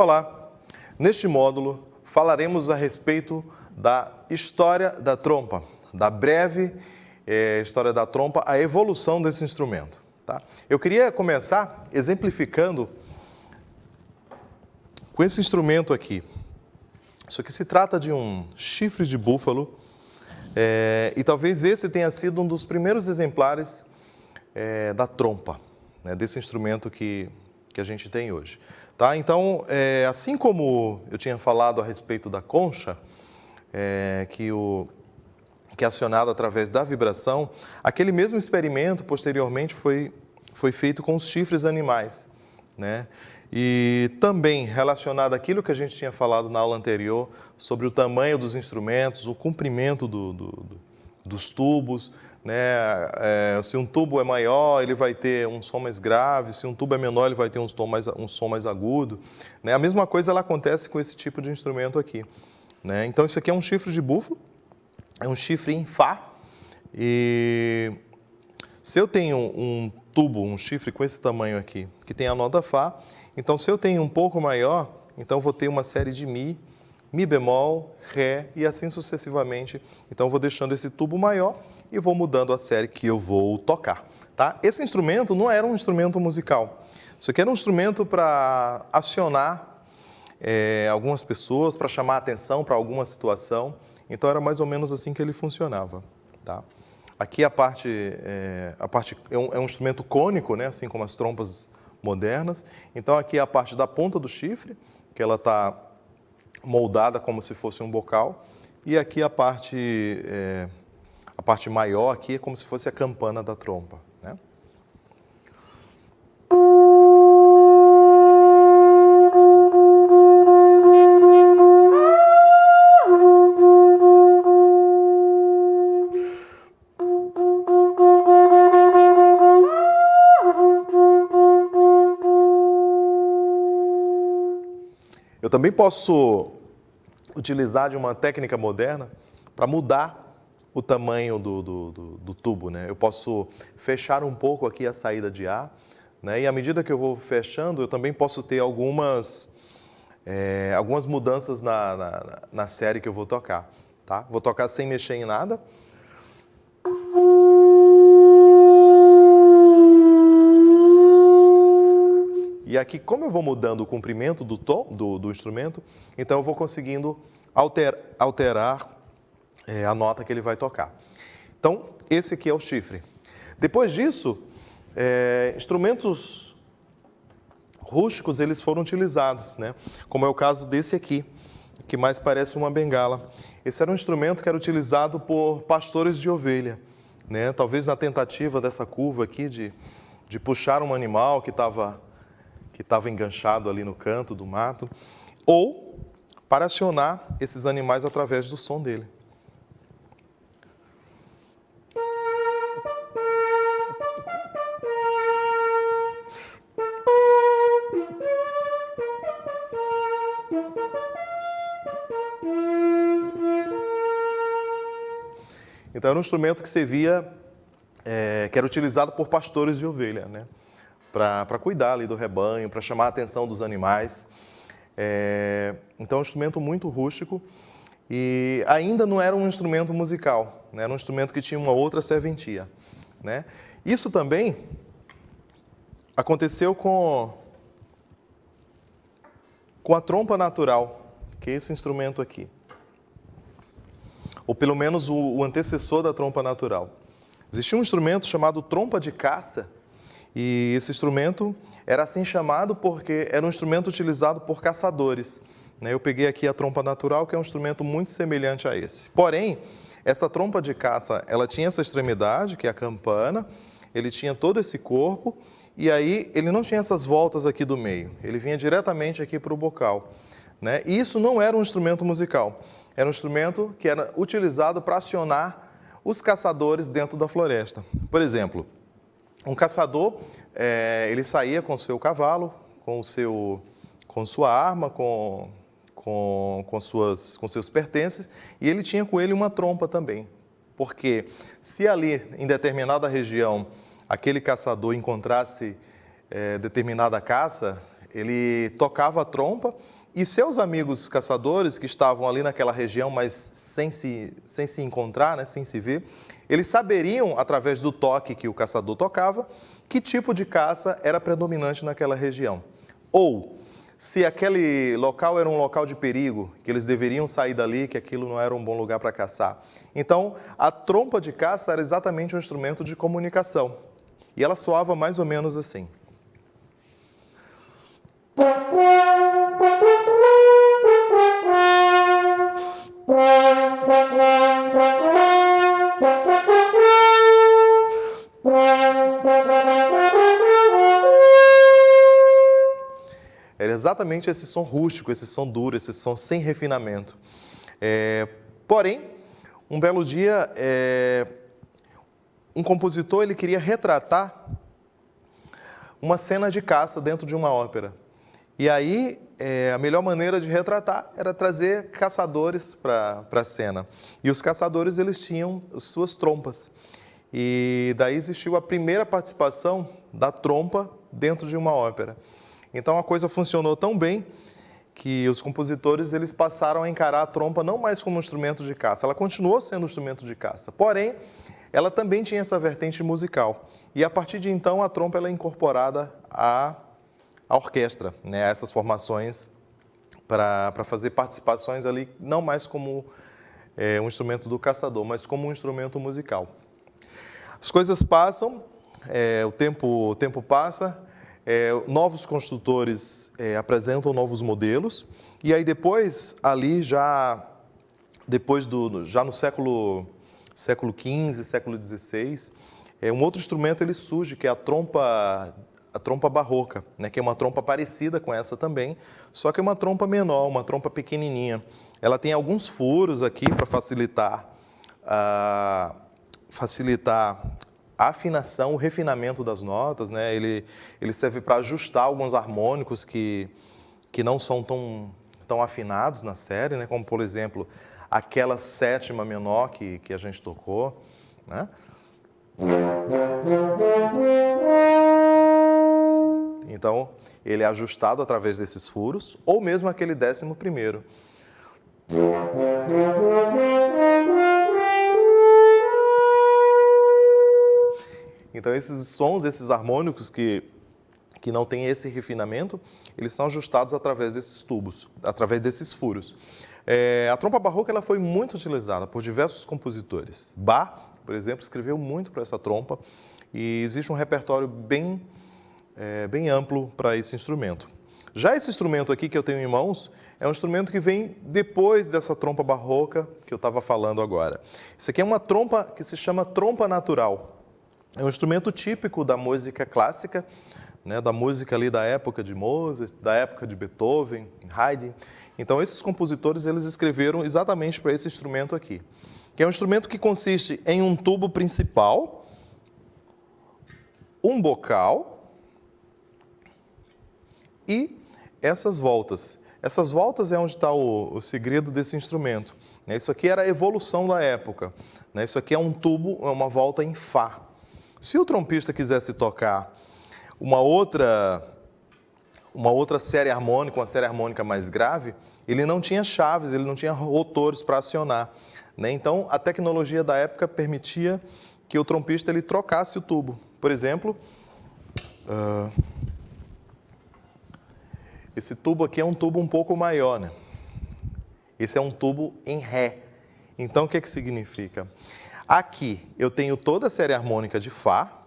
Olá! Neste módulo falaremos a respeito da história da trompa, da breve história da trompa, a evolução desse instrumento. Tá? Eu queria começar exemplificando com esse instrumento aqui. Isso aqui se trata de um chifre de búfalo e talvez esse tenha sido um dos primeiros exemplares da trompa, né, desse instrumento que a gente tem hoje. Tá? Então, assim como eu tinha falado a respeito da concha, que é acionado através da vibração, aquele mesmo experimento posteriormente foi feito com os chifres animais, né? E também relacionado àquilo que a gente tinha falado na aula anterior sobre o tamanho dos instrumentos, o comprimento dos tubos, né? Se um tubo é maior, ele vai ter um som mais grave, se um tubo é menor, ele vai ter um som mais agudo, né? A mesma coisa ela acontece com esse tipo de instrumento aqui, né? Então isso aqui é um chifre de búfalo, é um chifre em Fá, e se eu tenho um tubo, um chifre com esse tamanho aqui, que tem a nota Fá, então se eu tenho um pouco maior, então eu vou ter uma série de Mi, Mi bemol, Ré e assim sucessivamente. Então eu vou deixando esse tubo maior e vou mudando a série que eu vou tocar. Tá? Esse instrumento não era um instrumento musical, isso aqui era um instrumento para acionar algumas pessoas, para chamar a atenção para alguma situação. Então era mais ou menos assim que ele funcionava. Tá? Aqui a parte é um instrumento cônico, né? Assim como as trompas modernas. Então aqui é a parte da ponta do chifre, que ela está moldada como se fosse um bocal. E aqui a parte maior aqui é como se fosse a campana da trompa, né? Eu também posso utilizar de uma técnica moderna para mudar o tamanho do tubo, né? Eu posso fechar um pouco aqui a saída de ar, né? E à medida que eu vou fechando, eu também posso ter algumas mudanças na série que eu vou tocar. Tá? Vou tocar sem mexer em nada. E aqui, como eu vou mudando o comprimento do tom do instrumento, então eu vou conseguindo alterar a nota que ele vai tocar. Então, esse aqui é o chifre. Depois disso, instrumentos rústicos eles foram utilizados, né? Como é o caso desse aqui, que mais parece uma bengala. Esse era um instrumento que era utilizado por pastores de ovelha, né? Talvez na tentativa dessa curva aqui de puxar um animal que estava enganchado ali no canto do mato, ou para acionar esses animais através do som dele. Então era um instrumento que servia, que era utilizado por pastores de ovelha, né? Para cuidar ali do rebanho, para chamar a atenção dos animais. Então é um instrumento muito rústico e ainda não era um instrumento musical, né? Era um instrumento que tinha uma outra serventia, né? Isso também aconteceu com a trompa natural, que é esse instrumento aqui. Ou pelo menos o antecessor da trompa natural. Existia um instrumento chamado trompa de caça, e esse instrumento era assim chamado porque era um instrumento utilizado por caçadores, né? Eu peguei aqui a trompa natural, que é um instrumento muito semelhante a esse. Porém, essa trompa de caça, ela tinha essa extremidade, que é a campana, ele tinha todo esse corpo, e aí ele não tinha essas voltas aqui do meio, ele vinha diretamente aqui para o bocal, né? E isso não era um instrumento musical, era um instrumento que era utilizado para acionar os caçadores dentro da floresta. Por exemplo, um caçador, ele saía com o seu cavalo, com sua arma, com seus pertences, e ele tinha com ele uma trompa também. Porque se ali, em determinada região, aquele caçador encontrasse determinada caça, ele tocava a trompa e seus amigos caçadores que estavam ali naquela região, mas sem se encontrar, né, sem se ver, eles saberiam, através do toque que o caçador tocava, que tipo de caça era predominante naquela região. Ou, se aquele local era um local de perigo, que eles deveriam sair dali, que aquilo não era um bom lugar para caçar. Então, a trompa de caça era exatamente um instrumento de comunicação. E ela soava mais ou menos assim. Era exatamente esse som rústico, esse som duro, esse som sem refinamento. Porém, um belo dia, um compositor ele queria retratar uma cena de caça dentro de uma ópera. E aí, a melhor maneira de retratar era trazer caçadores para a cena. E os caçadores, eles tinham suas trompas. E daí existiu a primeira participação da trompa dentro de uma ópera. Então a coisa funcionou tão bem que os compositores eles passaram a encarar a trompa não mais como um instrumento de caça. Ela continuou sendo um instrumento de caça, porém, ela também tinha essa vertente musical. E a partir de então, a trompa ela é incorporada à orquestra, né, a essas formações para fazer participações ali, não mais como um instrumento do caçador, mas como um instrumento musical. As coisas passam, o tempo passa, novos construtores apresentam novos modelos, e aí depois, ali já no século XV, século XVI, um outro instrumento ele surge, que é a trompa barroca, né, que é uma trompa parecida com essa também, só que é uma trompa menor, uma trompa pequenininha. Ela tem alguns furos aqui para facilitar a afinação, o refinamento das notas, né? Ele serve para ajustar alguns harmônicos que não são tão afinados na série, né? Como, por exemplo, aquela sétima menor que a gente tocou, né? Então, ele é ajustado através desses furos, ou mesmo aquele 11º. Então, esses sons, esses harmônicos que não têm esse refinamento, eles são ajustados através desses tubos, através desses furos. A trompa barroca ela foi muito utilizada por diversos compositores. Bach, por exemplo, escreveu muito para essa trompa e existe um repertório bem amplo para esse instrumento. Já esse instrumento aqui que eu tenho em mãos é um instrumento que vem depois dessa trompa barroca que eu estava falando agora. Isso aqui é uma trompa que se chama trompa natural. É um instrumento típico da música clássica, né, da música ali da época de Mozart, da época de Beethoven, Haydn. Então, esses compositores eles escreveram exatamente para esse instrumento aqui, que é um instrumento que consiste em um tubo principal, um bocal e essas voltas. Essas voltas é onde está o segredo desse instrumento. Isso aqui era a evolução da época. Isso aqui é um tubo, é uma volta em Fá. Se o trompista quisesse tocar uma outra série harmônica, uma série harmônica mais grave, ele não tinha chaves, ele não tinha rotores para acionar. Então, a tecnologia da época permitia que o trompista ele trocasse o tubo. Por exemplo, esse tubo aqui é um tubo um pouco maior, né? Esse é um tubo em Ré. Então, o que significa? Aqui eu tenho toda a série harmônica de Fá.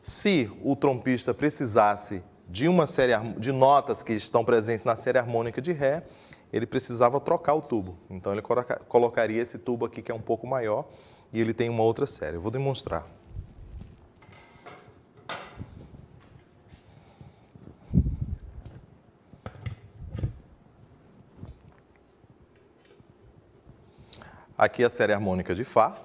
Se o trompista precisasse de uma série de notas que estão presentes na série harmônica de Ré, ele precisava trocar o tubo. Então ele colocaria esse tubo aqui que é um pouco maior e ele tem uma outra série. Eu vou demonstrar. Aqui a série harmônica de Fá.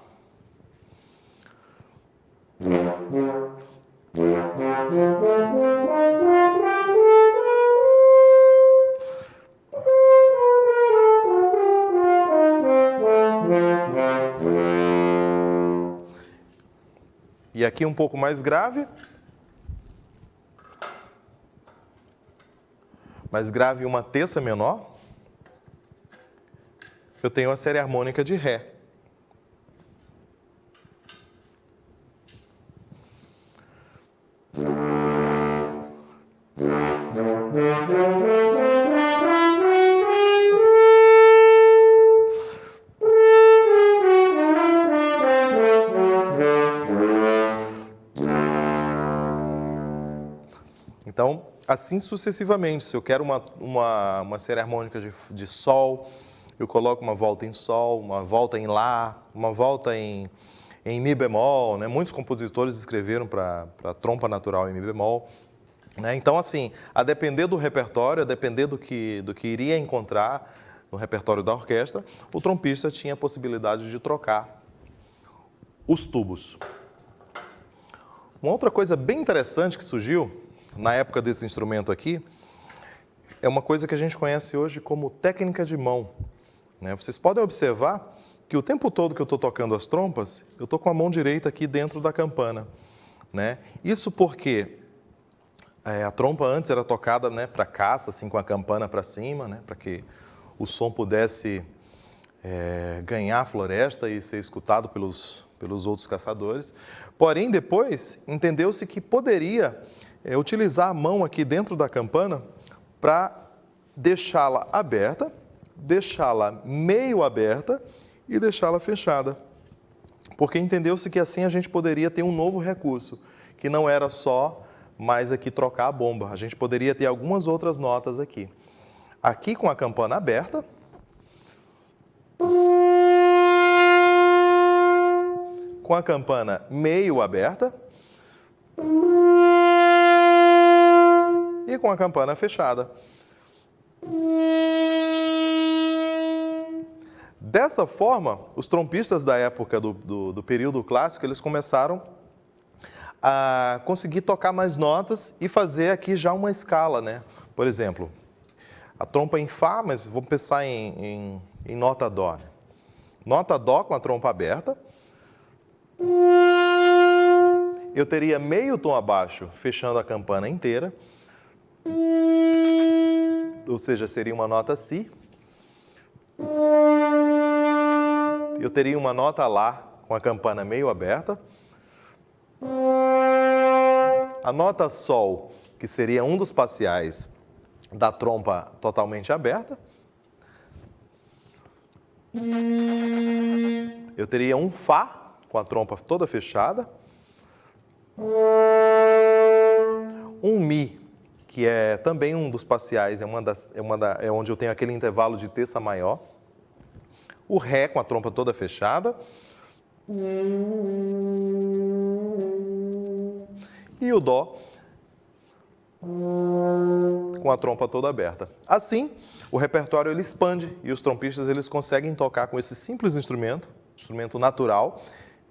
E aqui um pouco mais grave. mas grave uma terça menor, eu tenho a série harmônica de Ré. Então, assim sucessivamente, se eu quero uma série harmônica de Sol, eu coloco uma volta em Sol, uma volta em Lá, uma volta em Mi bemol, né? Muitos compositores escreveram para trompa natural em Mi bemol. Né? Então, assim, a depender do repertório, a depender do que iria encontrar no repertório da orquestra, o trompista tinha a possibilidade de trocar os tubos. Uma outra coisa bem interessante que surgiu na época desse instrumento aqui é uma coisa que a gente conhece hoje como técnica de mão. Né? Vocês podem observar que o tempo todo que eu estou tocando as trompas, eu estou com a mão direita aqui dentro da campana. Né? Isso porque a trompa antes era tocada, né, para caça, assim, com a campana para cima, né, para que o som pudesse ganhar a floresta e ser escutado pelos outros caçadores. Porém, depois, entendeu-se que poderia utilizar a mão aqui dentro da campana para deixá-la aberta, deixá-la meio aberta e deixá-la fechada. Porque entendeu-se que assim a gente poderia ter um novo recurso, que não era só mais aqui trocar a bomba. A gente poderia ter algumas outras notas aqui. Aqui com a campana aberta. Com a campana meio aberta. E com a campana fechada. Dessa forma, os trompistas da época do período clássico, eles começaram a conseguir tocar mais notas e fazer aqui já uma escala, né? Por exemplo, a trompa em Fá, mas vamos pensar em nota Dó. Né? Nota Dó com a trompa aberta. Eu teria meio tom abaixo, fechando a campana inteira. Ou seja, seria uma nota Si. Eu teria uma nota Lá com a campana meio aberta. A nota Sol, que seria um dos parciais da trompa totalmente aberta. Eu teria um Fá com a trompa toda fechada. Um Mi, que é também um dos parciais, é onde eu tenho aquele intervalo de terça maior. O Ré com a trompa toda fechada. E o Dó com a trompa toda aberta. Assim, o repertório ele expande e os trompistas eles conseguem tocar com esse simples instrumento natural,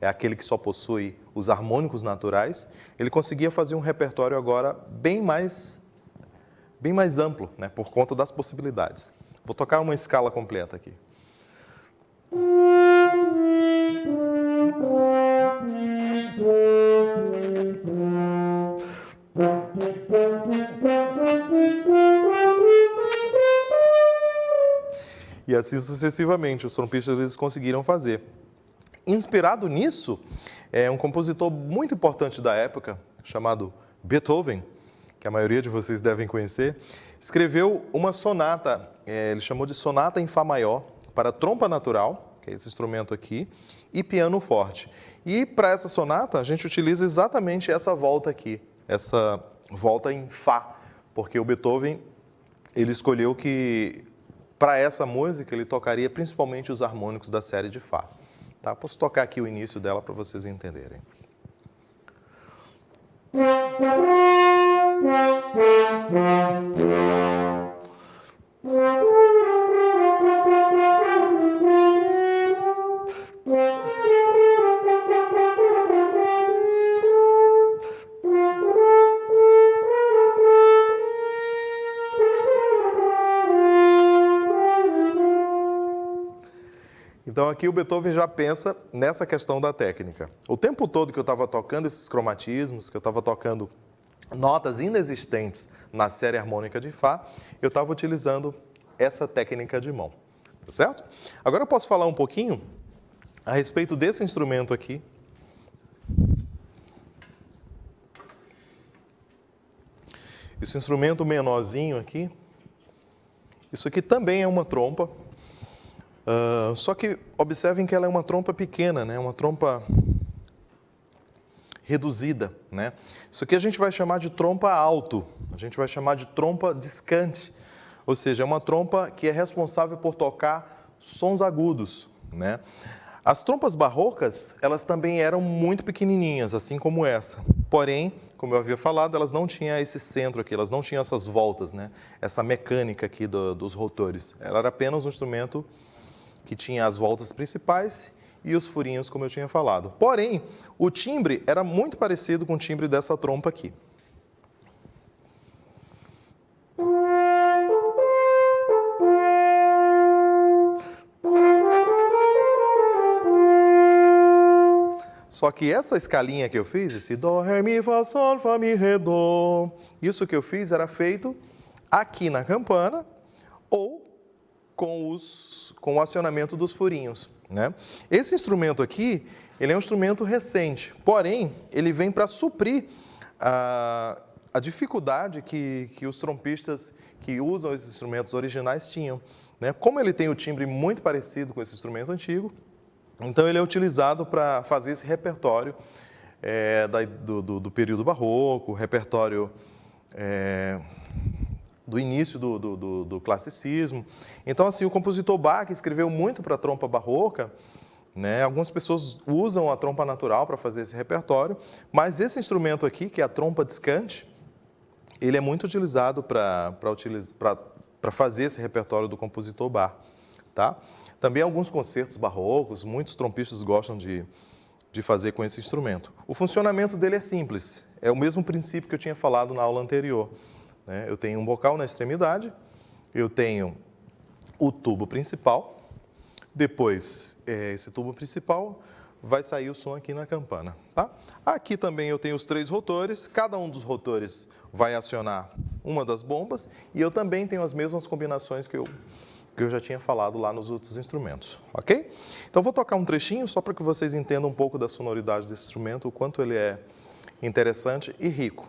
é aquele que só possui os harmônicos naturais. Ele conseguia fazer um repertório agora bem mais amplo, né, por conta das possibilidades. Vou tocar uma escala completa aqui. E assim sucessivamente, os trompistas eles conseguiram fazer. Inspirado nisso, um compositor muito importante da época, chamado Beethoven, que a maioria de vocês devem conhecer, escreveu uma sonata, ele chamou de sonata em Fá maior, para trompa natural, que é esse instrumento aqui, e piano forte. E para essa sonata, a gente utiliza exatamente essa volta aqui, essa volta em Fá, porque o Beethoven, ele escolheu que, para essa música, ele tocaria principalmente os harmônicos da série de Fá. Tá? Posso tocar aqui o início dela para vocês entenderem. Então aqui o Beethoven já pensa nessa questão da técnica. O tempo todo que eu estava tocando esses cromatismos, que eu estava tocando notas inexistentes na série harmônica de Fá, eu estava utilizando essa técnica de mão, tá certo? Agora eu posso falar um pouquinho a respeito desse instrumento aqui. Esse instrumento menorzinho aqui, isso aqui também é uma trompa, só que observem que ela é uma trompa pequena, né? Uma trompa reduzida, né? Isso aqui a gente vai chamar de trompa alto, a gente vai chamar de trompa discante, ou seja, é uma trompa que é responsável por tocar sons agudos, né? As trompas barrocas, elas também eram muito pequenininhas, assim como essa. Porém, como eu havia falado, elas não tinham esse centro aqui, elas não tinham essas voltas, né? Essa mecânica aqui dos rotores. Ela era apenas um instrumento que tinha as voltas principais e os furinhos, como eu tinha falado. Porém, o timbre era muito parecido com o timbre dessa trompa aqui. Só que essa escalinha que eu fiz, esse dó, ré, mi, fá, sol, fá, mi, ré, dó, isso que eu fiz era feito aqui na campana ou com o acionamento dos furinhos, né? Esse instrumento aqui, ele é um instrumento recente, porém, ele vem para suprir a dificuldade que os trompistas que usam esses instrumentos originais tinham, né? Como ele tem o timbre muito parecido com esse instrumento antigo, então ele é utilizado para fazer esse repertório do período barroco, repertório do início do classicismo. Então, assim, o compositor Bach escreveu muito para a trompa barroca, né? Algumas pessoas usam a trompa natural para fazer esse repertório, mas esse instrumento aqui, que é a trompa discante, ele é muito utilizado para fazer esse repertório do compositor Bach, tá? Também alguns concertos barrocos, muitos trompistas gostam de fazer com esse instrumento. O funcionamento dele é simples, é o mesmo princípio que eu tinha falado na aula anterior, né? Eu tenho um bocal na extremidade, eu tenho o tubo principal, depois esse tubo principal vai sair o som aqui na campana, tá? Aqui também eu tenho os 3 rotores, cada um dos rotores vai acionar uma das bombas e eu também tenho as mesmas combinações que eu já tinha falado lá nos outros instrumentos, ok? Então vou tocar um trechinho só para que vocês entendam um pouco da sonoridade desse instrumento, o quanto ele é interessante e rico.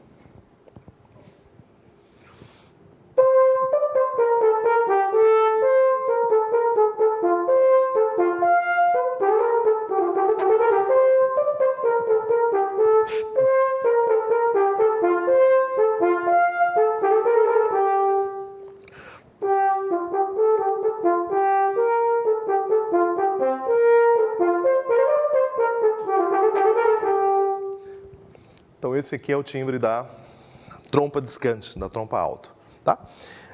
Então esse aqui é o timbre da trompa discante, da trompa alto, tá?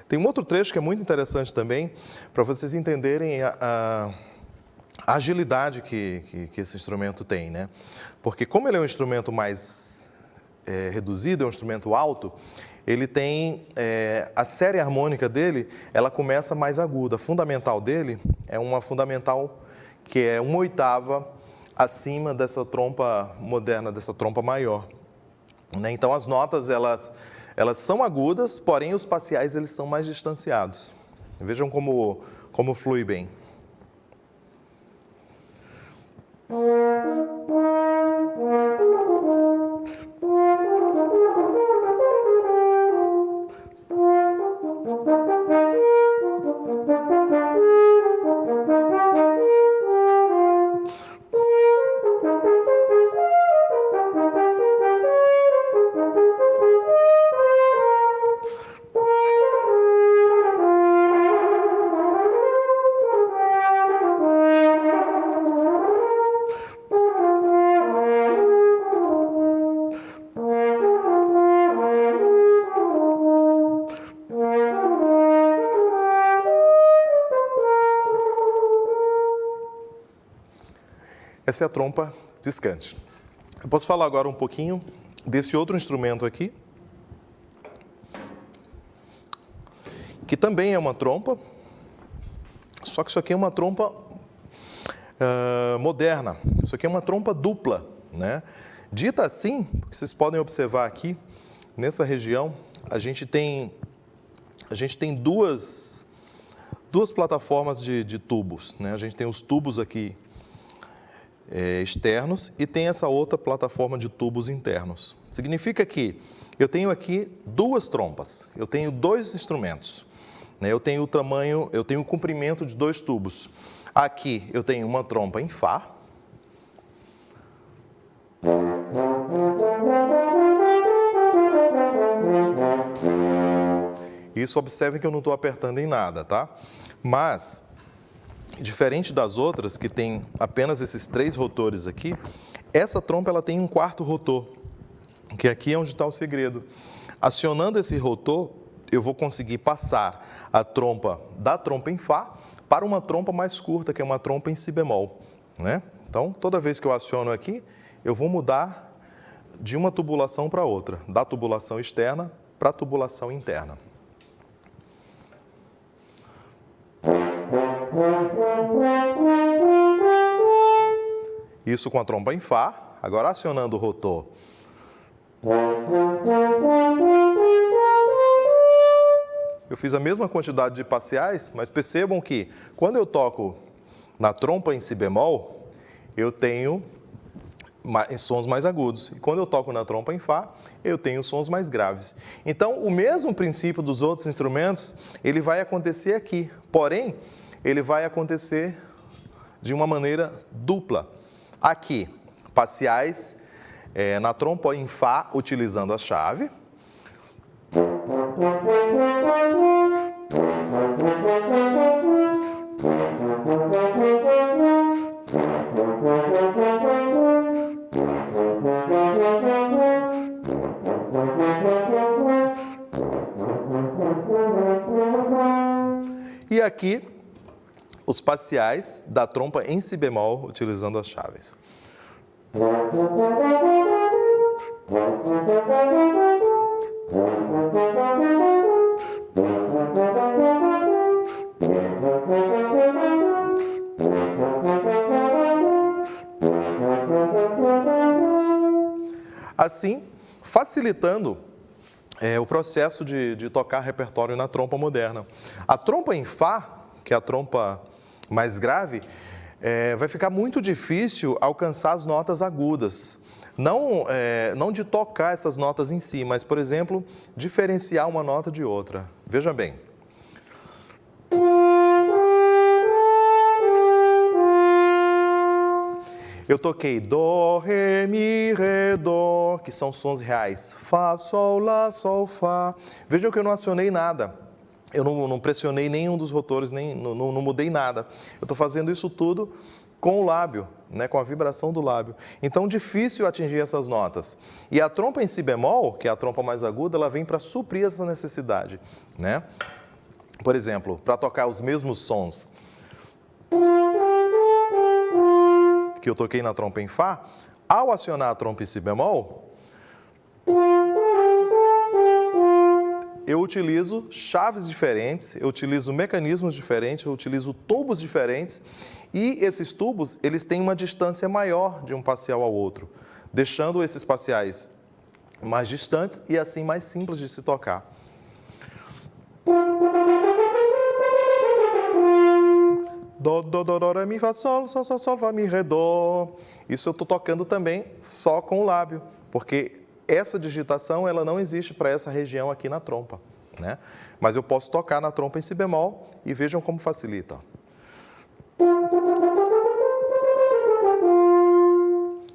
Tem um outro trecho que é muito interessante também, para vocês entenderem a agilidade que esse instrumento tem, né? Porque como ele é um instrumento mais reduzido, é um instrumento alto, ele tem, a série harmônica dele, ela começa mais aguda. A fundamental dele é uma fundamental que é 1/8 acima dessa trompa moderna, dessa trompa maior, né? Então as notas, elas são agudas, porém os parciais eles são mais distanciados. Vejam como flui bem. Essa é a trompa discante. Eu posso falar agora um pouquinho desse outro instrumento aqui, que também é uma trompa, só que isso aqui é uma trompa moderna. Isso aqui é uma trompa dupla, né? Dita assim, porque vocês podem observar aqui nessa região, a gente tem duas plataformas de tubos, né? A gente tem os tubos aqui externos e tem essa outra plataforma de tubos internos. Significa que eu tenho aqui duas trompas, eu tenho dois instrumentos, né? Eu tenho o comprimento de dois tubos. Aqui eu tenho uma trompa em Fá. Isso, observe que eu não estou apertando em nada, tá? Mas, diferente das outras, que tem apenas esses 3 rotores aqui, essa trompa ela tem um quarto rotor, que aqui é onde está o segredo. Acionando esse rotor, eu vou conseguir passar a trompa da trompa em Fá para uma trompa mais curta, que é uma trompa em Si bemol, né? Então, toda vez que eu aciono aqui, eu vou mudar de uma tubulação para outra, da tubulação externa para a tubulação interna. Isso com a trompa em Fá. Agora acionando o rotor. Eu fiz a mesma quantidade de parciais, mas percebam que quando eu toco na trompa em Si bemol, eu tenho sons mais agudos. E quando eu toco na trompa em Fá, eu tenho sons mais graves. Então, o mesmo princípio dos outros instrumentos, ele vai acontecer aqui. Porém, ele vai acontecer de uma maneira dupla. Aqui, parciais na trompa em Fá, utilizando a chave. E aqui, os parciais da trompa em Si bemol, utilizando as chaves. Assim, facilitando o processo de tocar repertório na trompa moderna. A trompa em Fá, que é a trompa mais grave, vai ficar muito difícil alcançar as notas agudas. Não de tocar essas notas em si, mas, por exemplo, diferenciar uma nota de outra. Veja bem. Eu toquei Dó, Ré, Mi, Ré, Dó, que são sons reais. Fá, Sol, Lá, Sol, Fá. Vejam que eu não acionei nada. Eu não pressionei nenhum dos rotores, não mudei nada. Eu estou fazendo isso tudo com o lábio, né, com a vibração do lábio. Então, difícil atingir essas notas. E a trompa em Si bemol, que é a trompa mais aguda, ela vem para suprir essa necessidade, né? Por exemplo, para tocar os mesmos sons que eu toquei na trompa em Fá, ao acionar a trompa em Si bemol, eu utilizo chaves diferentes, eu utilizo mecanismos diferentes, eu utilizo tubos diferentes, e esses tubos, eles têm uma distância maior de um parcial ao outro, deixando esses parciais mais distantes e assim mais simples de se tocar. Dó, dó, dó, dó, ré, mi, fá, sol, sol, sol, sol, fá, mi, ré, dó. Isso eu estou tocando também só com o lábio, porque essa digitação ela não existe para essa região aqui na trompa, né? Mas eu posso tocar na trompa em Si bemol e vejam como facilita.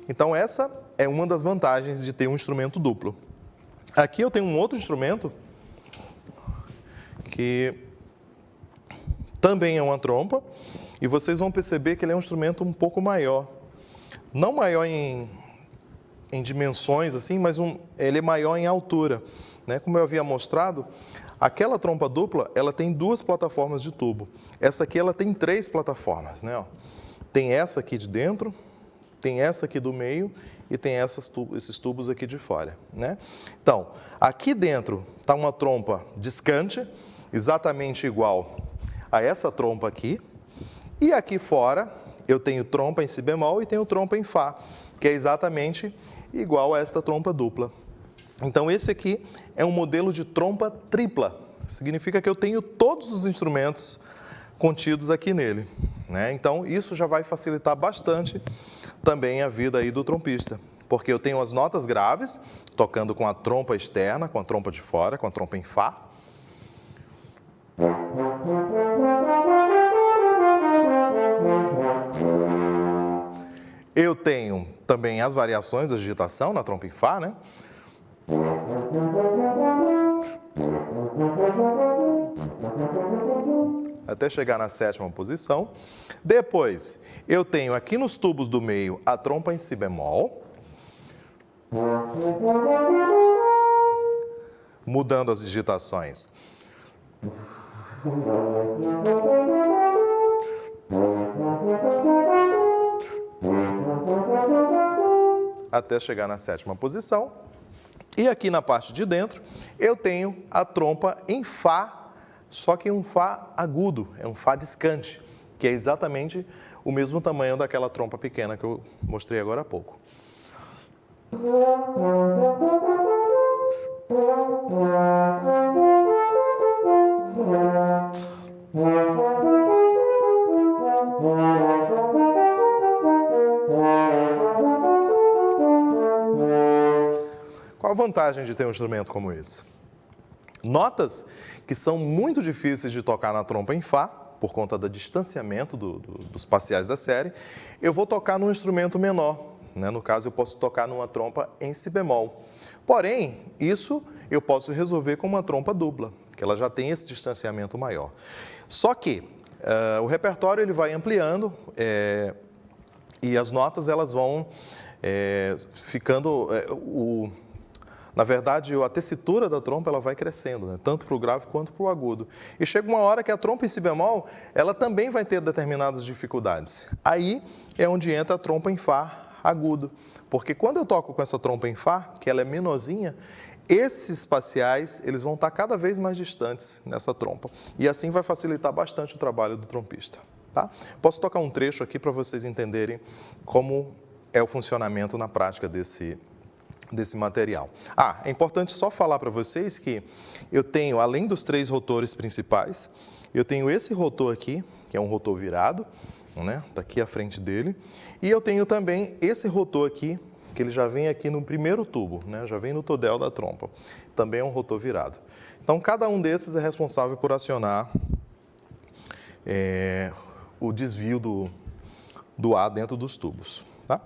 Então essa é uma das vantagens de ter um instrumento duplo. Aqui eu tenho um outro instrumento que também é uma trompa, e vocês vão perceber que ele é um instrumento um pouco maior. Não maior em dimensões, assim, mas ele é maior em altura, né? Como eu havia mostrado, aquela trompa dupla, ela tem 2 plataformas de tubo. Essa aqui, ela tem 3 plataformas, né? Ó, tem essa aqui de dentro, tem essa aqui do meio e tem esses tubos aqui de fora, né? Então, aqui dentro está uma trompa discante, exatamente igual a essa trompa aqui, e aqui fora eu tenho trompa em Si bemol e tenho trompa em Fá, que é exatamente igual a esta trompa dupla. Então, esse aqui é um modelo de trompa tripla. Significa que eu tenho todos os instrumentos contidos aqui nele, né? Então, isso já vai facilitar bastante também a vida aí do trompista, porque eu tenho as notas graves, tocando com a trompa externa, com a trompa de fora, com a trompa em Fá. Eu tenho também as variações da digitação na trompa em Fá, né? Até chegar na 7ª posição. Depois, eu tenho aqui nos tubos do meio a trompa em Si bemol. Mudando as digitações. Até chegar na 7ª posição. E aqui na parte de dentro, eu tenho a trompa em Fá, só que um Fá agudo, é um Fá discante, que é exatamente o mesmo tamanho daquela trompa pequena que eu mostrei agora há pouco. Qual a vantagem de ter um instrumento como esse? Notas que são muito difíceis de tocar na trompa em Fá, por conta do distanciamento dos parciais da série, eu vou tocar num instrumento menor, né? No caso, eu posso tocar numa trompa em Si bemol. Porém, isso eu posso resolver com uma trompa dupla, que ela já tem esse distanciamento maior. Só que o repertório ele vai ampliando e as notas elas vão ficando... Na verdade, a tessitura da trompa ela vai crescendo, né? Tanto para o grave quanto para o agudo. E chega uma hora que a trompa em Si bemol, ela também vai ter determinadas dificuldades. Aí é onde entra a trompa em Fá agudo. Porque quando eu toco com essa trompa em Fá, que ela é menorzinha, esses parciais eles vão estar cada vez mais distantes nessa trompa. E assim vai facilitar bastante o trabalho do trompista. Tá? Posso tocar um trecho aqui para vocês entenderem como é o funcionamento na prática desse material. É importante só falar para vocês que eu tenho, além dos 3 rotores principais, eu tenho esse rotor aqui, que é um rotor virado, né? Tá aqui à frente dele, e eu tenho também esse rotor aqui, que ele já vem aqui no primeiro tubo, né? Já vem no todel da trompa, também é um rotor virado. Então, cada um desses é responsável por acionar o desvio do ar dentro dos tubos, tá?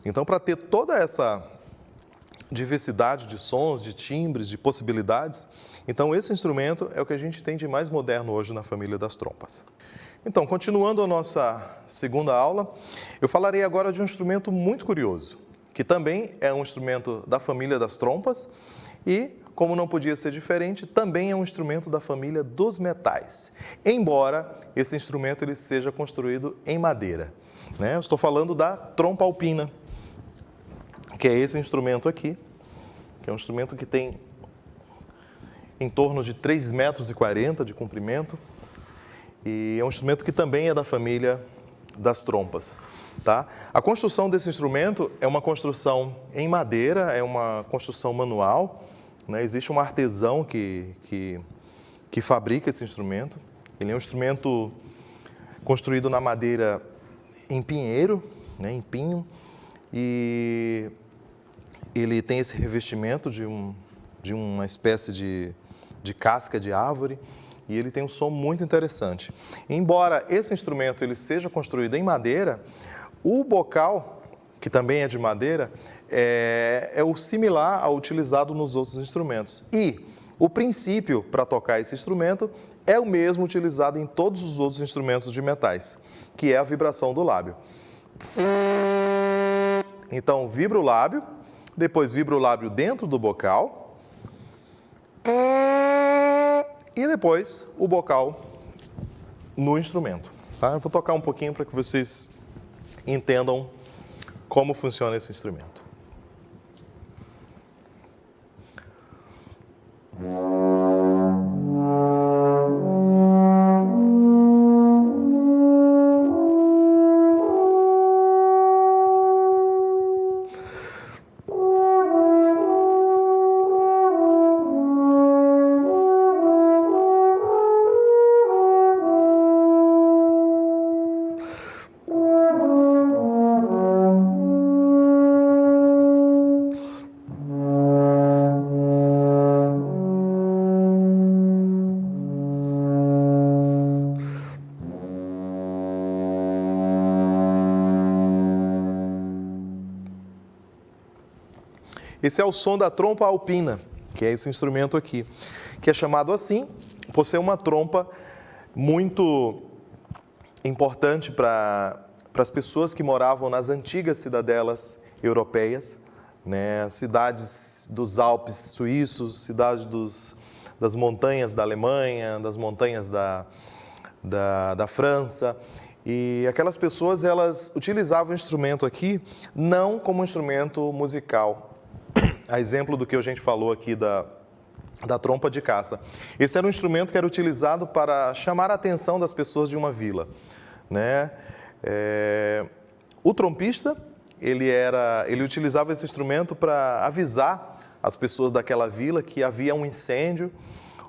Então, para ter toda essa diversidade de sons, de timbres, de possibilidades, então esse instrumento é o que a gente tem de mais moderno hoje na família das trompas. Então, continuando a nossa segunda aula, eu falarei agora de um instrumento muito curioso, que também é um instrumento da família das trompas e, como não podia ser diferente, também é um instrumento da família dos metais, embora esse instrumento ele seja construído em madeira, né? Eu estou falando da trompa alpina, que é esse instrumento aqui, que é um instrumento que tem em torno de 3,40 metros de comprimento, e é um instrumento que também é da família das trompas, tá? A construção desse instrumento é uma construção em madeira, é uma construção manual, né? Existe um artesão que fabrica esse instrumento. Ele é um instrumento construído na madeira em pinheiro, né? Em pinho, e ele tem esse revestimento de uma espécie de casca de árvore, e ele tem um som muito interessante. Embora esse instrumento ele seja construído em madeira, o bocal, que também é de madeira, é o similar ao utilizado nos outros instrumentos. E o princípio para tocar esse instrumento é o mesmo utilizado em todos os outros instrumentos de metais, que é a vibração do lábio. Então, vibra o lábio, depois vibra o lábio dentro do bocal e depois o bocal no instrumento. Tá? Eu vou tocar um pouquinho para que vocês entendam como funciona esse instrumento. Esse é o som da trompa alpina, que é esse instrumento aqui, que é chamado assim por ser uma trompa muito importante para as pessoas que moravam nas antigas cidadelas europeias, né? Cidades dos Alpes suíços, cidades das montanhas da Alemanha, das montanhas da França. E aquelas pessoas, elas utilizavam o instrumento aqui não como instrumento musical, a exemplo do que a gente falou aqui da trompa de caça. Esse era um instrumento que era utilizado para chamar a atenção das pessoas de uma vila, né? O trompista, ele utilizava esse instrumento para avisar as pessoas daquela vila que havia um incêndio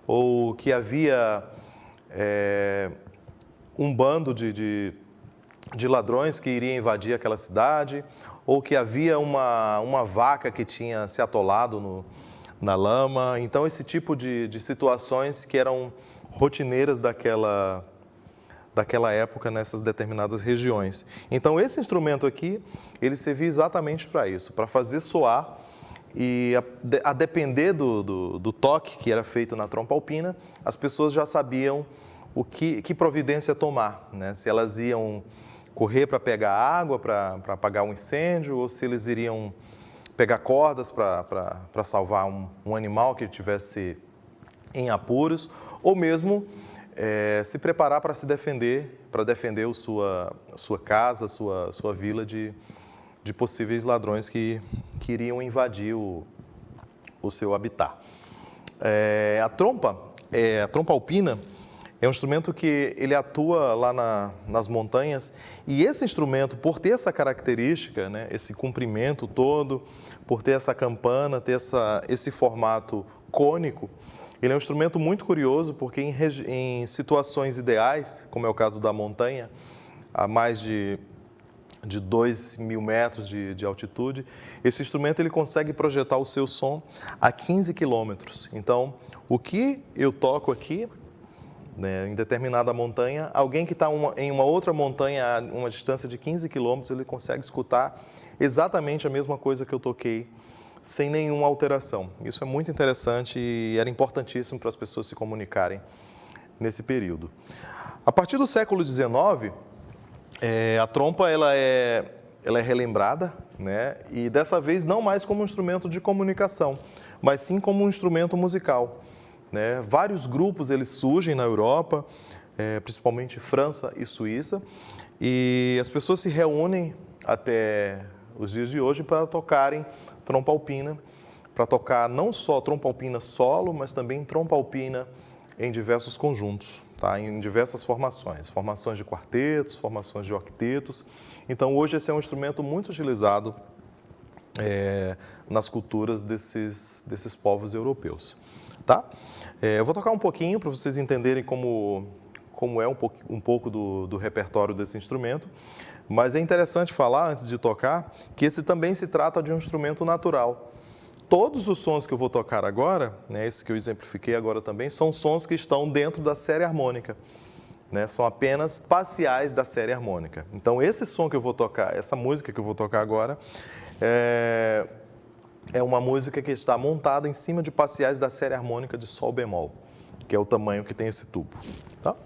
ou que havia um bando de ladrões que iriam invadir aquela cidade, ou que havia uma vaca que tinha se atolado na lama. Então, esse tipo de situações que eram rotineiras daquela época nessas determinadas regiões. Então, esse instrumento aqui, ele servia exatamente para isso, para fazer soar, e a depender do toque que era feito na trompa alpina, as pessoas já sabiam que providência tomar, né? Se elas iam correr para pegar água, para apagar um incêndio, ou se eles iriam pegar cordas para salvar um animal que estivesse em apuros, ou mesmo se preparar para se defender, para defender sua casa, sua vila de possíveis ladrões que iriam invadir o seu habitat. A trompa alpina é um instrumento que ele atua lá nas montanhas, e esse instrumento, por ter essa característica, né, esse comprimento todo, por ter essa campana, ter esse formato cônico, ele é um instrumento muito curioso, porque em situações ideais, como é o caso da montanha, a mais de 2.000 metros de altitude, esse instrumento ele consegue projetar o seu som a 15 quilômetros. Então, o que eu toco aqui, né, em determinada montanha, alguém que está em uma outra montanha a uma distância de 15 quilômetros, ele consegue escutar exatamente a mesma coisa que eu toquei, sem nenhuma alteração. Isso é muito interessante e era importantíssimo para as pessoas se comunicarem nesse período. A partir do século XIX, a trompa ela é relembrada, né, e dessa vez não mais como um instrumento de comunicação, mas sim como um instrumento musical. Né? Vários grupos eles surgem na Europa, principalmente França e Suíça, e as pessoas se reúnem até os dias de hoje para tocarem trompa alpina, para tocar não só trompa alpina solo, mas também trompa alpina em diversos conjuntos, tá? Em diversas formações de quartetos, formações de octetos. Então hoje esse é um instrumento muito utilizado nas culturas desses povos europeus. Tá? Eu vou tocar um pouquinho para vocês entenderem como é um pouco do repertório desse instrumento, mas é interessante falar, antes de tocar, que esse também se trata de um instrumento natural. Todos os sons que eu vou tocar agora, né, esse que eu exemplifiquei agora também, são sons que estão dentro da série harmônica, né, são apenas parciais da série harmônica. Então esse som que eu vou tocar, essa música que eu vou tocar agora, é uma música que está montada em cima de parciais da série harmônica de sol bemol, que é o tamanho que tem esse tubo. Tá?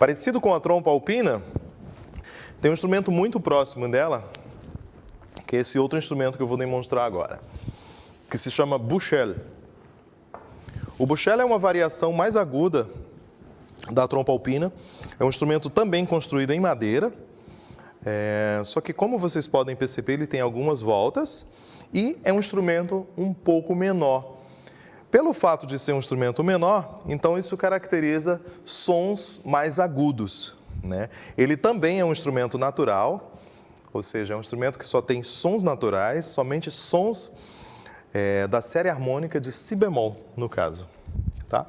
Parecido com a trompa alpina, tem um instrumento muito próximo dela, que é esse outro instrumento que eu vou demonstrar agora, que se chama bushel. O bushel é uma variação mais aguda da trompa alpina, é um instrumento também construído em madeira, só que como vocês podem perceber, ele tem algumas voltas e é um instrumento um pouco menor. Pelo fato de ser um instrumento menor, então isso caracteriza sons mais agudos, né? Ele também é um instrumento natural, ou seja, é um instrumento que só tem sons naturais, somente sons da série harmônica de si bemol, no caso. Tá?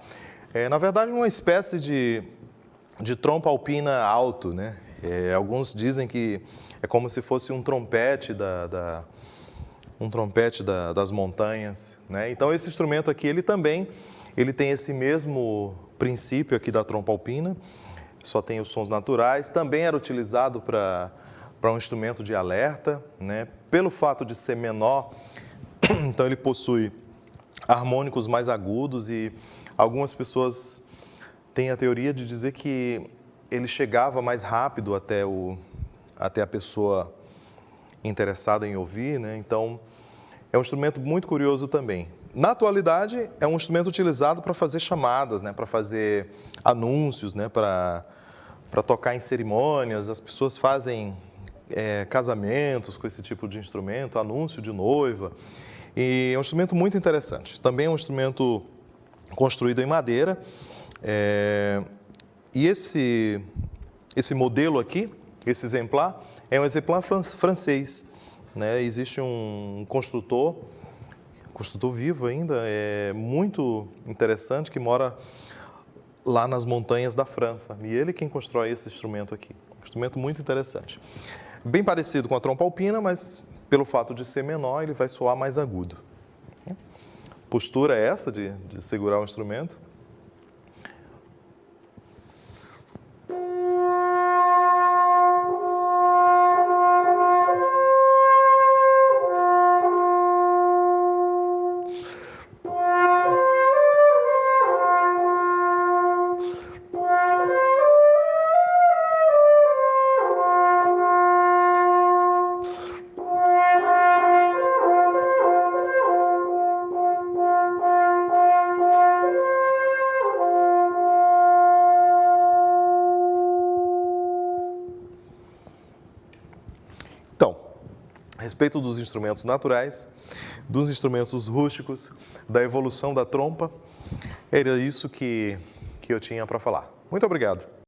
Na verdade, uma espécie de trompa alpina alto, né? Alguns dizem que é como se fosse um trompete das montanhas, né? Então esse instrumento aqui, ele tem esse mesmo princípio aqui da trompa alpina, só tem os sons naturais, também era utilizado para um instrumento de alerta, né? Pelo fato de ser menor, então ele possui harmônicos mais agudos e algumas pessoas têm a teoria de dizer que ele chegava mais rápido até a pessoa interessada em ouvir, né? Então, é um instrumento muito curioso também. Na atualidade, é um instrumento utilizado para fazer chamadas, né? Para fazer anúncios, né? Para tocar em cerimônias. As pessoas fazem casamentos com esse tipo de instrumento, anúncio de noiva. E é um instrumento muito interessante. Também é um instrumento construído em madeira. E esse modelo aqui, esse exemplar, é um exemplar francês, né? Existe um construtor vivo ainda, muito interessante, que mora lá nas montanhas da França. E ele quem constrói esse instrumento aqui. Um instrumento muito interessante. Bem parecido com a trompa alpina, mas pelo fato de ser menor, ele vai soar mais agudo. Postura é essa de segurar o instrumento. Então, a respeito dos instrumentos naturais, dos instrumentos rústicos, da evolução da trompa, era isso que eu tinha para falar. Muito obrigado.